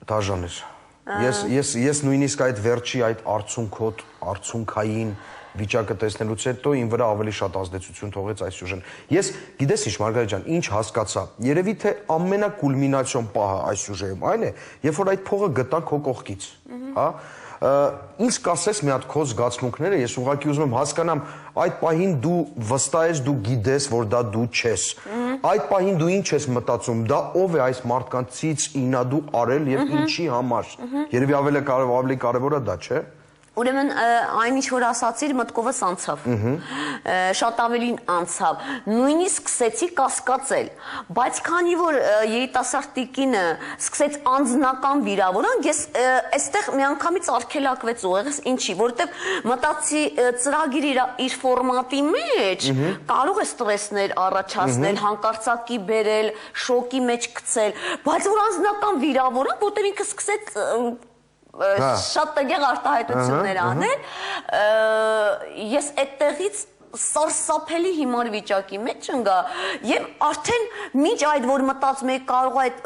Դաժան էր։ Ես նույնիսկ այդ վերջի այդ արցունքային վիճակը տեսնելուց հետո իմ վրա ավելի շատ ազդեցություն թողեց այս սյուժեն։ Ես գիտես ինչ Մարգարիտ ջան, ինչ հասկացա։ Երևի թե ամենակուլմինացիոն պահը այս սյուժեում այն է, երբ որ այդ փողը գտա քո կողքից, հա։ Ինչ կասես մի հատ քո զգացմունքները, ես ուղղակի ուզում եմ հասկանամ այդ պահին դու վստահ ես, դու գիտես, որ դա դու չես։ Այդ պահին դու ինչ ես մտածում, դա ով է այս մարդկանցից ինադու արել եւ ինչի համար։ Երևի ավելի կարևորը դա չէ։ Ուրեմն այն ինչ որ ասացիր մտքովս անցավ, շատ ավելին անցավ, նույնիսկ սկսեցի կասկածել, բայց քանի որ երիտասարդ տիկինը սկսեց անձնական վիրավորանք, ես այստեղ միանգամից արգելակվեց ուղեղս, ինչի, որովհետև մտածի ծրագիրը իր ֆորմատի մեջ կարող է ստրեսներ առաջացնել, հանկարծակի բերել, շոկի մեջ գցել, բայց որ անձնական վիրավորանք, որտեղ ինքը սկսեց շատ տգեղ արտահայտություններ անել, ես այդտեղից սարսափելի հիմար վիճակի մեջ ընկա եւ արդեն մինչ այդ որ մտածում եք կարող այդ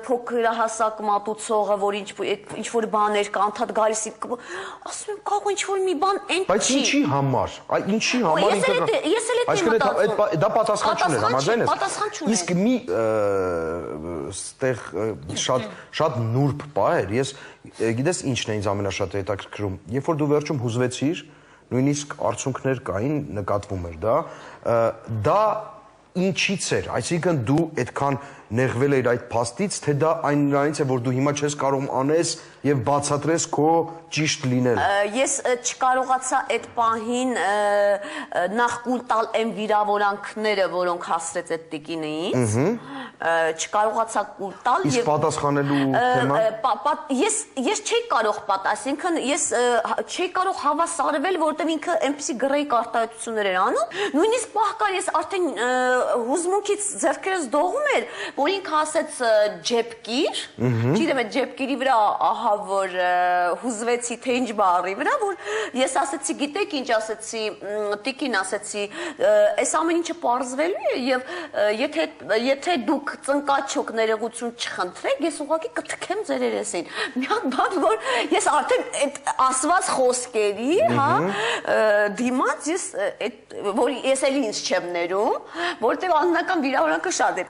փոքրահասակ մատուցողը որ ինչ որ բաներ կա անդադ գալիս ասում եմ կարող ինչ որ մի բան այն բայց ինչի համար ինչի համար ես էլ այդ դա պատասխան չուներ համաձայն ես իսկ մի ստեղ շատ նուրբ պահ էր ես գիտես ինչն է ինձ ամենաշատ հետաքրքրում երբ որ դու վերջում հուզվեցիր նույնիսկ արցունքներ կային նկատվում էր դա ինչից էր այսինքն դու այդքան նեղվել էր այդ փաստից թե դա այն նրանից է որ դու հիմա չես կարող անես եւ բացատրես քո ճիշտ լինել ես չկարողացա այդ պահին նախ կուլ տալ այն վիրավորանքները որոնք հասրեց այդ տիկինը ինձ չկարողացա կուլ տալ եւ պատասխանելու թեմա ես չէի կարող այսինքն ես չէի կարող հավասարվել որովհետեւ ինքը այնպեսի գրեի արտահայտություններ էր անում նույնիսկ պահ կար ես արդեն հուզմունքից ձեռքերս դողում էր որ ինքը ասեց ջեպկիր չգիտեմ այդ ջեպկիրի վրա ահա որ հուզվեցի թե ինչ բառի վրա որ ես ասեցի գիտեք ինչ ասեցի տիկին ասեցի այս ամեն ինչը պարզվելու է եւ եթե դուք ծնկաչոք ներողություն չխնդրեք ես ուղղակի կթքեմ ձեր երեսին մի հատ բան որ ես արդեն այդ ասված խոսքերի հա դիմաց ես որ ես էլի ինձ չեմ ներում որտեղ անձնական վիրավորանքը շատ է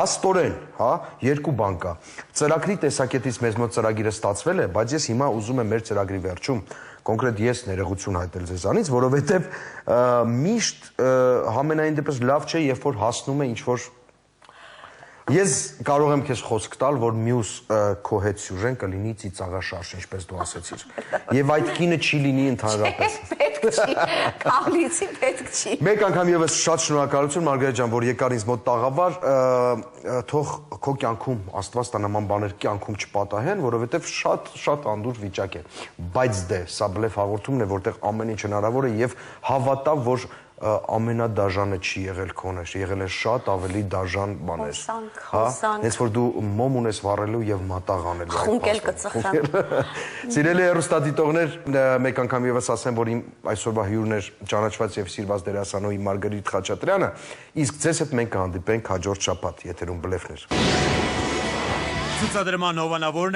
փաստորեն հա երկու բան կա ծրագրի տեսակետից մեզ մոտ ծրագիրը ստացվել է բայց ես հիմա ուզում եմ մեր ծրագրի վերջում կոնկրետ ես ներողություն հայտնել ձեզանից որովհետև միշտ համենայն դեպս լավ չէ երբ որ հասնում է ինչ որ Ես կարող եմ քեզ խոսք տալ, որ մյուս քո հետ սյուժեն կլինի ծիծաղաշարժ, ինչպես դու ասեցիր։ Եվ այդ կինը չի լինի ընդհանրապես։ Պետք չի, կաղլիցի պետք չի։ Մեկ անգամ եւս շատ շնորհակալություն Մարգարիտ ջան, որ եկար ինձ մոտ տաղավար, թող քո կյանքում Աստված տա նման բաներ կյանքում չպատահեն, որովհետեւ շատ անդուր վիճակ է։ Բայց դե, սա բլեֆ հաղորդումն է, որտեղ ամեն ինչ հնարավոր է եւ հավատա, որ ամենադաժանը չի եղել քոնը, եղել է շատ ավելի դաժան բաներ։ Հենց որ դու մոմ ունես վառելու եւ մատաղ անելու։ Խունկել կծխրեմ։ Սիրելի հեռուստադիտողներ, մեկ անգամ եւս ասեմ, որ իմ այսօրվա հյուրն էր ճանաչված եւ սիրված դերասանուհի Մարգարիտ Խաչատրյանը, իսկ ձեզ հետ մենք կհանդիպենք հաջորդ շաբաթ եթերում բլեֆներ։ Ցուցադրման հովանավորն է